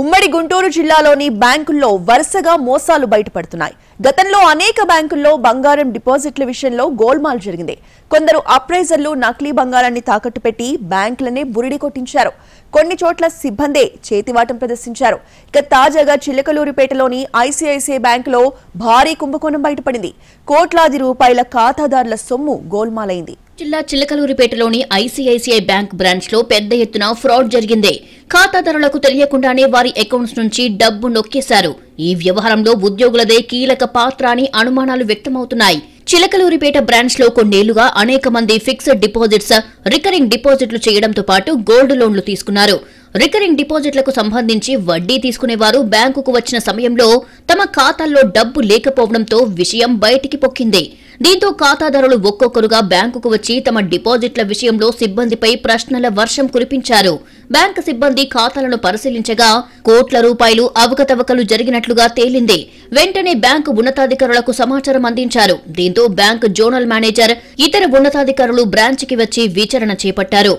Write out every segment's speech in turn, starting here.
ఉమ్మడి గుంటూరు జిల్లాలోని బ్యాంకుల్లో వరుసగా మోసాలు బయటపడుతున్నాయి. గతంలో అనేక బ్యాంకుల్లో బంగారం డిపాజిట్ల విషయంలో గోల్మాల్ జరిగింది. కొందరు అప్రైజర్లు నకిలీ బంగారాన్ని తాకట్టు పెట్టి బ్యాంకులనే బురిడి కొట్టించారు. కొన్ని చోట్ల సిబ్బందే చేతివాటం ప్రదర్శించారు. ఇక తాజాగా చిలకలూరిపేటలోని ఐసీఐసీఐ బ్యాంకులో భారీ కుంభకోణం బయటపడింది. కోట్లాది రూపాయల ఖాతాదారుల సొమ్ము గోల్మాలైంది. జిల్లా చిలకలూరిపేటలోని ఐసీఐసీఐ బ్యాంక్ బ్రాంచ్ లో పెద్ద ఎత్తున ఫ్రాడ్ జరిగింది. ఖాతాదారులకు తెలియకుండానే వారి అకౌంట్స్ నుంచి డబ్బు నొక్కేశారు. ఈ వ్యవహారంలో ఉద్యోగులదే కీలక పాత్ర అని అనుమానాలు వ్యక్తమవుతున్నాయి. చిలకలూరిపేట బ్రాంచ్ లో కొన్నేళ్లుగా అనేక మంది ఫిక్స్డ్ డిపాజిట్స్, రికరింగ్ డిపాజిట్లు చేయడంతో పాటు గోల్డ్ లోన్లు తీసుకున్నారు. రికరింగ్ డిపాజిట్లకు సంబంధించి వడ్డీ తీసుకునేవారు బ్యాంకుకు వచ్చిన సమయంలో తమ ఖాతాల్లో డబ్బు లేకపోవడంతో విషయం బయటికి పొక్కింది. దీంతో ఖాతాదారులు ఒక్కొక్కరుగా బ్యాంకుకు వచ్చి తమ డిపాజిట్ల విషయంలో సిబ్బందిపై ప్రశ్నల వర్షం కురిపించారు. బ్యాంకు సిబ్బంది ఖాతాలను పరిశీలించగా కోట్ల రూపాయలు అవకతవకలు జరిగినట్లుగా తేలింది. వెంటనే బ్యాంకు ఉన్నతాధికారులకు సమాచారం అందించారు. దీంతో బ్యాంకు జోనల్ మేనేజర్, ఇతర ఉన్నతాధికారులు బ్రాంచ్కి వచ్చి విచారణ చేపట్టారు.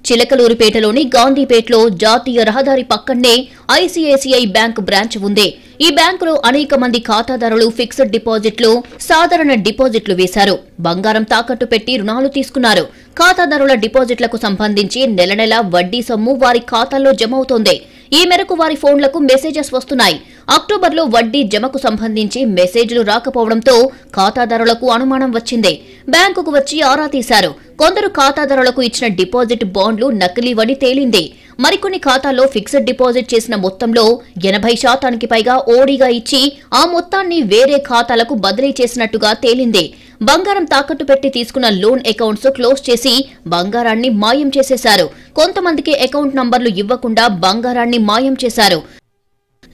చిలకలూరిపేటలోని గాంధీపేటలో జాతీయ రహదారి పక్కనే ఐసీఐసీఐ బ్యాంక్ బ్రాంచ్ ఉంది. ఈ బ్యాంకులో అనేక మంది ఖాతాదారులు ఫిక్స్డ్ డిపాజిట్లు, సాధారణ డిపాజిట్లు వేశారు. బంగారం తాకట్టు పెట్టి రుణాలు తీసుకున్నారు. ఖాతాదారుల డిపాజిట్లకు సంబంధించి నెల నెల వడ్డీ సొమ్ము వారి ఖాతాల్లో జమ అవుతోంది. ఈ మేరకు వారి ఫోన్లకు మెసేజెస్ వస్తున్నాయి. అక్టోబర్లో వడ్డీ జమకు సంబంధించి మెసేజ్లు రాకపోవడంతో ఖాతాదారులకు అనుమానం వచ్చింది. బ్యాంకుకు వచ్చి ఆరా తీశారు. కొందరు ఖాతాదారులకు ఇచ్చిన డిపాజిట్ బాండ్లు నకిలీవని తేలింది. మరికొన్ని ఖాతాల్లో ఫిక్స్డ్ డిపాజిట్ చేసిన మొత్తంలో 80% పైగా ఓడీగా ఇచ్చి ఆ మొత్తాన్ని వేరే ఖాతాలకు బదిలీ చేసినట్టుగా తేలింది. బంగారం తాకట్టు పెట్టి తీసుకున్న లోన్ అకౌంట్స్ క్లోజ్ చేసి బంగారాన్ని మాయం చేసేశారు. కొంతమందికి అకౌంట్ నంబర్లు ఇవ్వకుండా బంగారాన్ని మాయం చేశారు.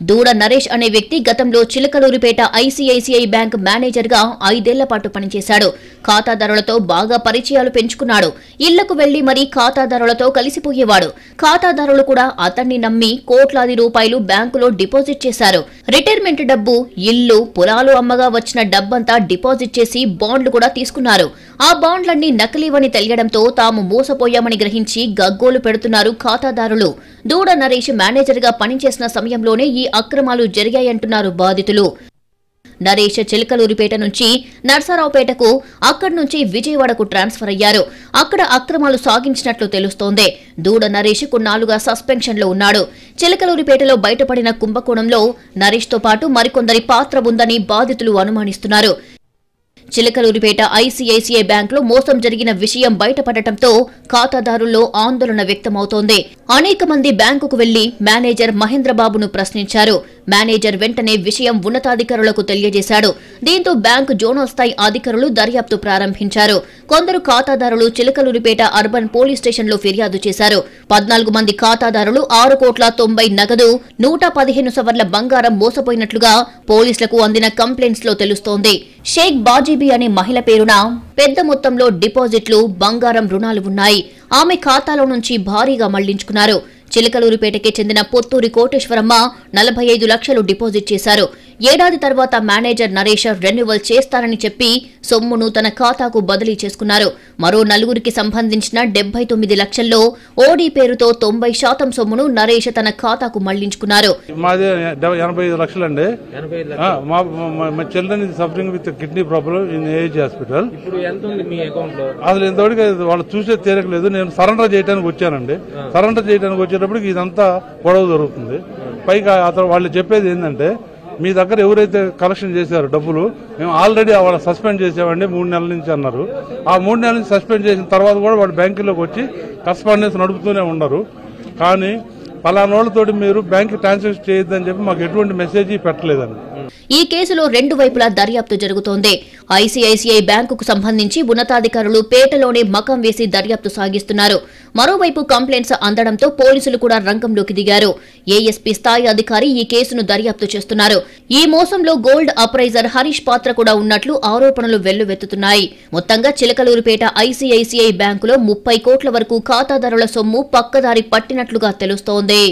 దూడ నరేష్ అనే వ్యక్తి గతంలో చిలకలూరిపేట ఐసీఐసీఐ బ్యాంక్ మేనేజర్ గా 5 ఏళ్ల పాటు పనిచేశాడు. ఖాతాదారులతో బాగా పరిచయాలు పెంచుకున్నాడు. ఇళ్లకు వెళ్లి మరీ ఖాతాదారులతో కలిసిపోయేవాడు. ఖాతాదారులు కూడా అతన్ని నమ్మి కోట్లాది రూపాయలు బ్యాంకులో డిపాజిట్ చేశారు. రిటైర్మెంట్ డబ్బు, ఇల్లు, పొలాలు అమ్మగా వచ్చిన డబ్బంతా డిపాజిట్ చేసి బాండ్లు కూడా తీసుకున్నారు. ఆ బాండ్లన్నీ నకిలీవని తెలియడంతో తాము మోసపోయామని గ్రహించి గగ్గోలు పెడుతున్నారు ఖాతాదారులు. దూడ నరేష్ మేనేజర్ గా పనిచేసిన సమయంలోనే ఈ అక్రమాలు జరిగాయంటున్నారు బాధితులు. నరేష్ చిలకలూరిపేట నుంచి నర్సరావుపేటకు, అక్కడి నుంచి విజయవాడకు ట్రాన్స్ఫర్ అయ్యారు. అక్కడ అక్రమాలు సాగించినట్లు తెలుస్తోంది. దూడ నరేష్ కొన్నాళ్లుగా సస్పెన్షన్ లో ఉన్నాడు. చిలకలూరిపేటలో బయటపడిన కుంభకోణంలో నరేష్ తో పాటు మరికొందరి పాత్ర ఉందని బాధితులు అనుమానిస్తున్నారు. చిలకలూరిపేట ఐసీఐసీఐ బ్యాంకులో మోసం జరిగిన విషయం బయటపడటంతో ఖాతాదారుల్లో ఆందోళన వ్యక్తమవుతోంది. అనేక మంది బ్యాంకుకు వెళ్లి మేనేజర్ మహేంద్రబాబును ప్రశ్నించారు. మేనేజర్ వెంటనే విషయం ఉన్నతాధికారులకు తెలియజేశాడు. దీంతో బ్యాంకు జోనల్ స్థాయి అధికారులు దర్యాప్తు ప్రారంభించారు. కొందరు ఖాతాదారులు చిలకలూరిపేట అర్బన్ పోలీస్ స్టేషన్లో ఫిర్యాదు చేశారు. 14 మంది ఖాతాదారులు 6,90,00,000 నగదు, 115 సవర్ల బంగారం మోసపోయినట్లుగా పోలీసులకు అందిన కంప్లైంట్స్ లో తెలుస్తోంది. షేక్ బాజీబీ అనే మహిళ పేరున పెద్ద మొత్తంలో డిపాజిట్లు, బంగారం రుణాలు ఉన్నాయి. ఆమె ఖాతాలో నుంచి భారీగా మళ్లించుకున్నారు. చిలకలూరిపేటకి చెందిన పొత్తూరి కోటేశ్వరమ్మ 45 లక్షలు డిపాజిట్ చేశారు. ఏడాది తర్వాత మేనేజర్ నరేష్ రెన్యువల్ చేస్తారని చెప్పి సొమ్మును తన ఖాతాకు బదిలీ చేసుకున్నారు. మరో 4గురికి సంబంధించిన 79 లక్షల్లో ఓడీ పేరుతో 90% సొమ్మును నరేష్ తన ఖాతాకు మళ్లించుకున్నారు. మాది 85 లక్షలండి. మా children suffering with kidney problem in age hospital. అసలు ఇంతవరకు వాళ్ళు చూసే తీరకలేదు. నేను సరెండర్ చేయడానికి వచ్చానండి. సరెండర్ చేయడానికి వచ్చేటప్పటికి ఇదంతా గొడవ జరుగుతుంది. పైగా అతను వాళ్ళు చెప్పేది ఏంటంటే, మీ దగ్గర ఎవరైతే కలెక్షన్ చేశారో డబ్బులు మేము ఆల్రెడీ వాళ్ళ సస్పెండ్ చేసామండి 3 నెలల నుంచి అన్నారు. ఆ 3 నెలల నుంచి సస్పెండ్ చేసిన తర్వాత కూడా వాళ్ళు బ్యాంకులోకి వచ్చి కరస్పాండెన్స్ నడుపుతూనే ఉన్నారు. కానీ పలానోళ్లతోటి మీరు బ్యాంక్ ట్రాన్సాక్షన్ చేయొద్దని చెప్పి మాకు ఎటువంటి మెసేజ్ పెట్టలేదండి. ఈ కేసులో 2 వైపులా దర్యాప్తు జరుగుతోంది. ఐసీఐసీఐ బ్యాంకుకు సంబంధించి ఉన్నతాధికారులు పేటలోనే మకం వేసి దర్యాప్తు సాగిస్తున్నారు. మరోవైపు కంప్లైంట్స్ అందడంతో పోలీసులు కూడా రంగంలోకి దిగారు. ఏఎస్పీ స్థాయి అధికారి ఈ కేసును దర్యాప్తు చేస్తున్నారు. ఈ మోసంలో గోల్డ్ అప్రైజర్ హరీష్ పాత్ర కూడా ఉన్నట్లు ఆరోపణలు వెల్లువెత్తుతున్నాయి. మొత్తంగా చిలకలూరిపేట ఐసీఐసీఐ బ్యాంకులో 30 కోట్ల వరకు ఖాతాదారుల సొమ్ము పక్కదారి పట్టినట్లుగా తెలుస్తోంది.